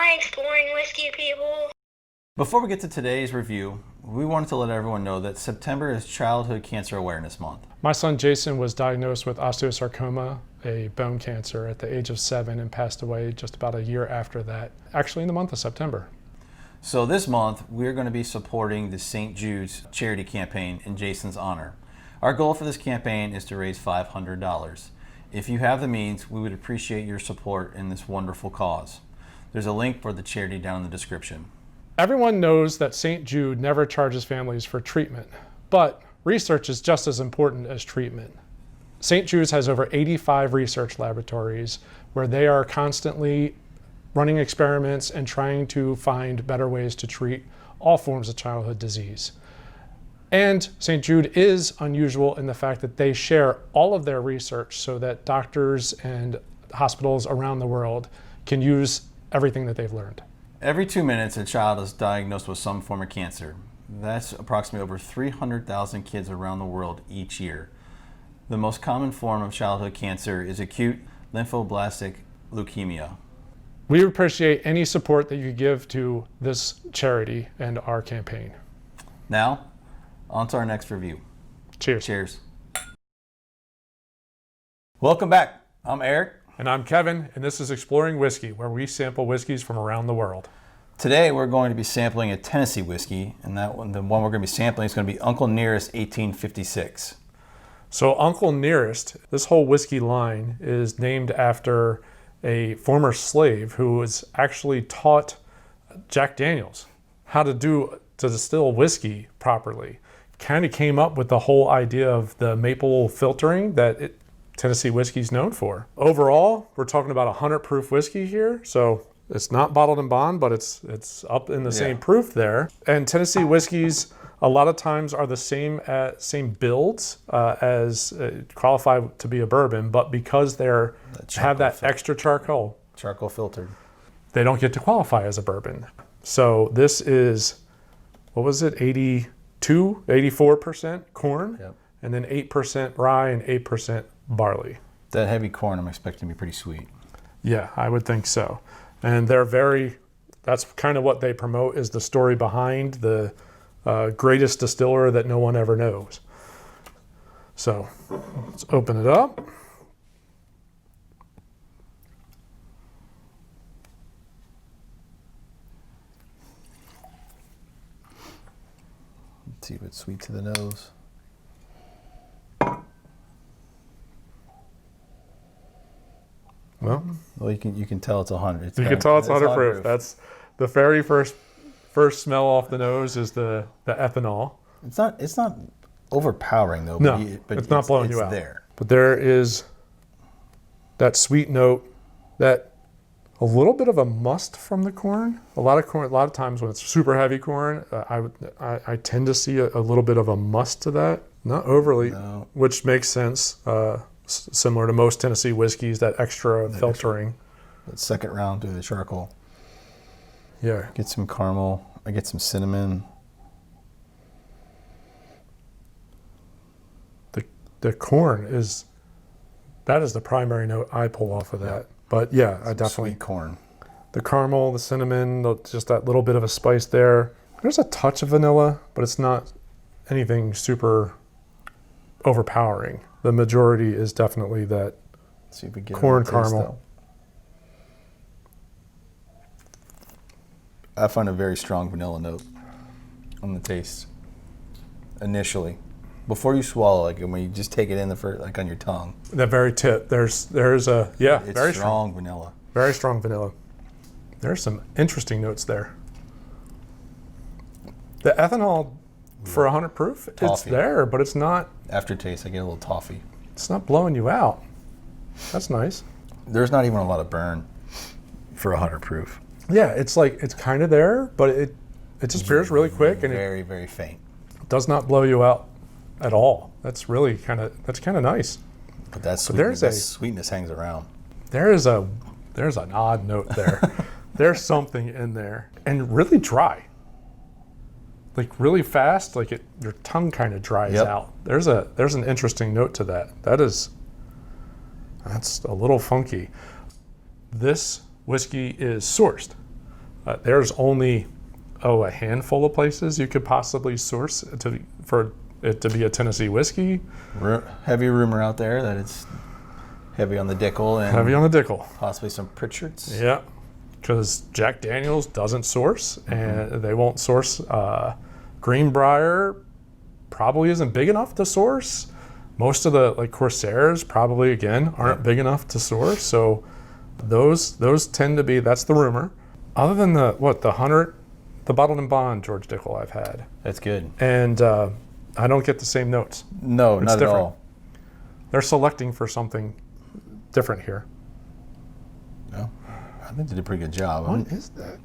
Hi, exploring whiskey people. Before we get to today's review, we wanted to let everyone know that September is Childhood Cancer Awareness Month. My son Jason was diagnosed with osteosarcoma, a bone cancer, at the age of 7 and passed away just about a year after that, actually in the month of September. So this month, we're going to be supporting the St. Jude's charity campaign in Jason's honor. Our goal for this campaign is to raise $500. If you have the means, we would appreciate your support in this wonderful cause. There's a link for the charity down in the description. Everyone knows that St. Jude never charges families for treatment, but research is just as important as treatment. St. Jude's has over 85 research laboratories where they are constantly running experiments and trying to find better ways to treat all forms of childhood disease. And St. Jude is unusual in the fact that they share all of their research so that doctors and hospitals around the world can use everything that they've learned. Every 2 minutes, a child is diagnosed with some form of cancer. That's approximately over 300,000 kids around the world each year. The most common form of childhood cancer is acute lymphoblastic leukemia. We appreciate any support that you give to this charity and our campaign. Now, on to our next review. Cheers. Cheers. Welcome back. I'm Eric. And I'm Kevin, and this is Exploring Whiskey, where we sample whiskeys from around the world. Today we're going to be sampling a Tennessee whiskey, and the one we're going to be sampling is going to be Uncle Nearest 1856. So Uncle Nearest, this whole whiskey line is named after a former slave who was actually taught Jack Daniels how to distill whiskey properly. Kind of came up with the whole idea of the maple filtering that Tennessee whiskey is known for. Overall, we're talking about 100 proof whiskey here, so it's not bottled in bond, but it's up in the same proof there. And Tennessee whiskeys a lot of times are the same builds as qualify to be a bourbon, but because they're have that extra charcoal filtered, they don't get to qualify as a bourbon. So this is, what was it, 84% corn, and then 8% rye and 8% barley. That heavy corn I'm expecting to be pretty sweet. Yeah, I would think so. And that's kind of what they promote, is the story behind the greatest distiller that no one ever knows. So let's open it up. Let's see if it's sweet to the nose. Well, you can tell it's 100. You can tell it's 100 proof. That's the very first smell off the nose is the ethanol. It's not overpowering though. No, but it's not blowing you out. There. But there is that sweet note, that a little bit of a must from the corn. A lot of times when it's super heavy corn, I tend to see a little bit of a must to that. Not overly, which makes sense. Similar to most Tennessee whiskeys, that extra filtering. That second round through the charcoal. Yeah. Get some caramel. I get some cinnamon. The corn is the primary note I pull off of that. Yeah. But yeah, I definitely. Sweet corn. The caramel, the cinnamon, just that little bit of a spice there. There's a touch of vanilla, but it's not anything super overpowering. The majority is definitely that corn caramel. I find a very strong vanilla note on the taste initially. Before you swallow, like when you just take it in on your tongue. The very tip, there's a it's very strong vanilla. Very strong vanilla. There's some interesting notes there. The ethanol for 100 proof, Toffee. It's there, but it's not. Aftertaste, I get a little toffee. It's not blowing you out. That's nice. There's not even a lot of burn for 100 proof. Yeah, it's kind of there, but it disappears really quick, and very, very faint. It does not blow you out at all. That's kind of nice. But that sweetness hangs around. There's an odd note there. There's something in there, and really dry. Like really fast, your tongue kind of dries out. There's an interesting note to that. That's a little funky. This whiskey is sourced There's only a handful of places you could possibly source for it to be a Tennessee whiskey. Heavy rumor out there that it's heavy on the Dickel and Heavy on the Dickel. possibly some Pritchards. Yeah, because Jack Daniels doesn't source, and they won't source. Greenbrier probably isn't big enough to source. Most of the Corsairs probably again aren't big enough to source. So those tend to be, that's the rumor. Other than the bottled and bond George Dickel I've had, That's good. and I don't get the same notes. No, It's not different. at all. They're selecting for something different here. No, I think they did a pretty good job. What is that?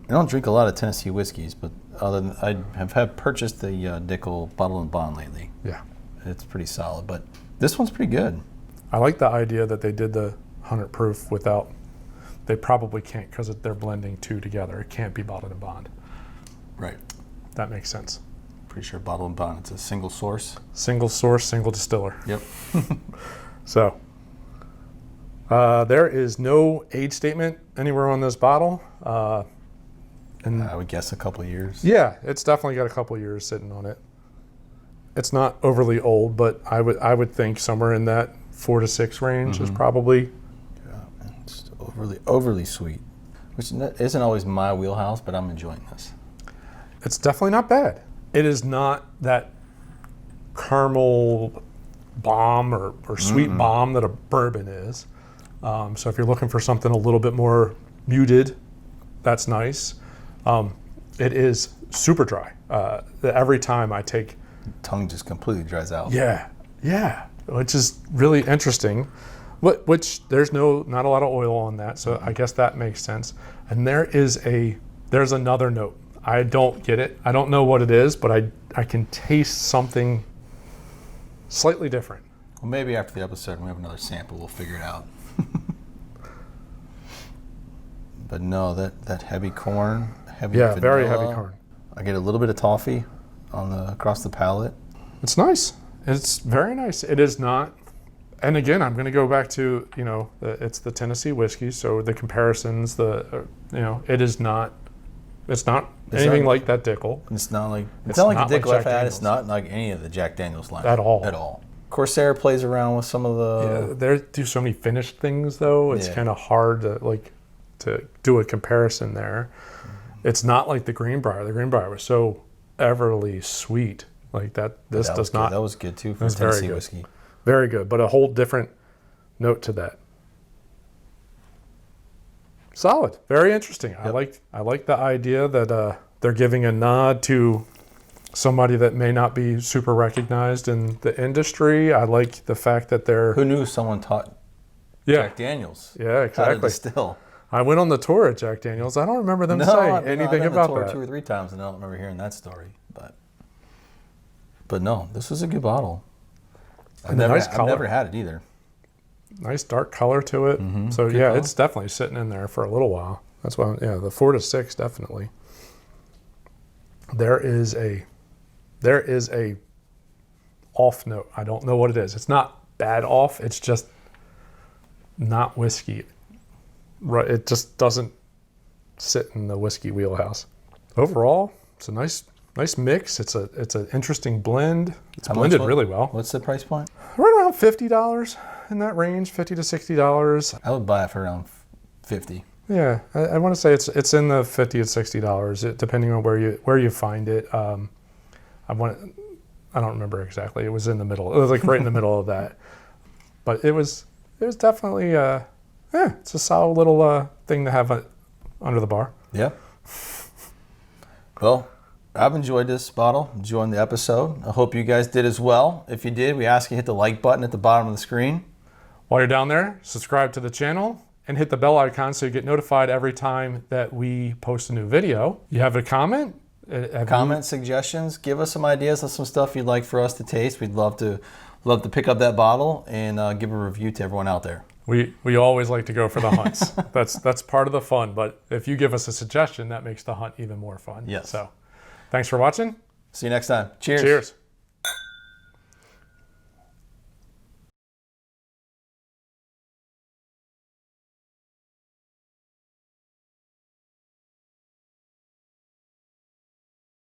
I don't drink a lot of Tennessee whiskeys, but other than I have purchased the Dickel bottle and bond lately. Yeah, It's pretty solid, but this one's pretty good. I like the idea that they did the 100 proof without. They probably can't because they're blending two together. It can't be bottled and bond. Right. That makes sense. Pretty sure bottle and bond. It's a single source. Single source, single distiller. Yep. So there is no age statement anywhere on this bottle. And I would guess a couple of years. yeah, it's definitely got a couple of years sitting on it. It's not overly old, but I would think somewhere in that 4 to 6 range is probably. Yeah, it's overly sweet, which isn't always my wheelhouse, but I'm enjoying this. It's definitely not bad. It is not that caramel bomb or sweet bomb that a bourbon is. So if you're looking for something a little bit more muted, that's nice. It is super dry. Every time I take... Tongue just completely dries out. Yeah, which is really interesting. Which there's not a lot of oil on that, so I guess that makes sense. And there's another note. I don't get it. I don't know what it is, but I can taste something slightly different. Well, maybe after the episode, when we have another sample, we'll figure it out. But no, that heavy corn, heavy vanilla. Very heavy corn. I get a little bit of toffee across the palate. It's nice. It's very nice. It is not, and again, I'm going to go back to, it's the Tennessee whiskey, so the comparisons, it is not, it's not anything like that Dickel. It's not like the not like Dickel I've Jack had. It's Daniels. not like any of the Jack Daniels line At all. At all. Corsair plays around with some of the. They do so many finished things, though. It's kind of hard to do a comparison there. It's not like the Greenbrier. The Greenbrier was so everly sweet. Like that. This does not. That was good too for That's Tennessee very good. whiskey. Very good, but a whole different note to that. Solid. Very interesting. Yep. I like the idea that they're giving a nod to somebody that may not be super recognized in the industry. I like the fact that they're... Who knew someone taught Jack Daniels Yeah, how to exactly. distill? I went on the tour at Jack Daniels. I don't remember them saying anything I've been about on the tour that. 2 or 3 times, and I don't remember hearing that story. But no, this was a good bottle. I've And the nice I've color. never had it either. Nice dark color to it. So Good color. it's definitely sitting in there for a little while. That's why, the 4 to 6 definitely. There is a off note. I don't know what it is. It's not bad off. It's just not whiskey. Right. It just doesn't sit in the whiskey wheelhouse. Overall, it's a nice mix. It's an interesting blend. It's blended really well. What's the price point? Right around $50 in that range, $50 to $60. I would buy it for around 50. Yeah, I want to say it's in the $50 to $60, depending on where you find it. I don't remember exactly. It was in the middle. It was like right in the middle of that. But it was definitely it's a solid little thing to have under the bar. Yeah. Well, I've enjoyed this bottle, enjoying the episode. I hope you guys did as well. If you did, we ask you hit the like button at the bottom of the screen. While you're down there, subscribe to the channel and hit the bell icon so you get notified every time that we post a new video. You have a comment? Comment, suggestions, give us some ideas of some stuff you'd like for us to taste. We'd love to pick up that bottle and give a review to everyone out there. We always like to go for the hunts. That's part of the fun. But if you give us a suggestion, that makes the hunt even more fun. Yes. So, thanks for watching. See you next time. Cheers. Cheers.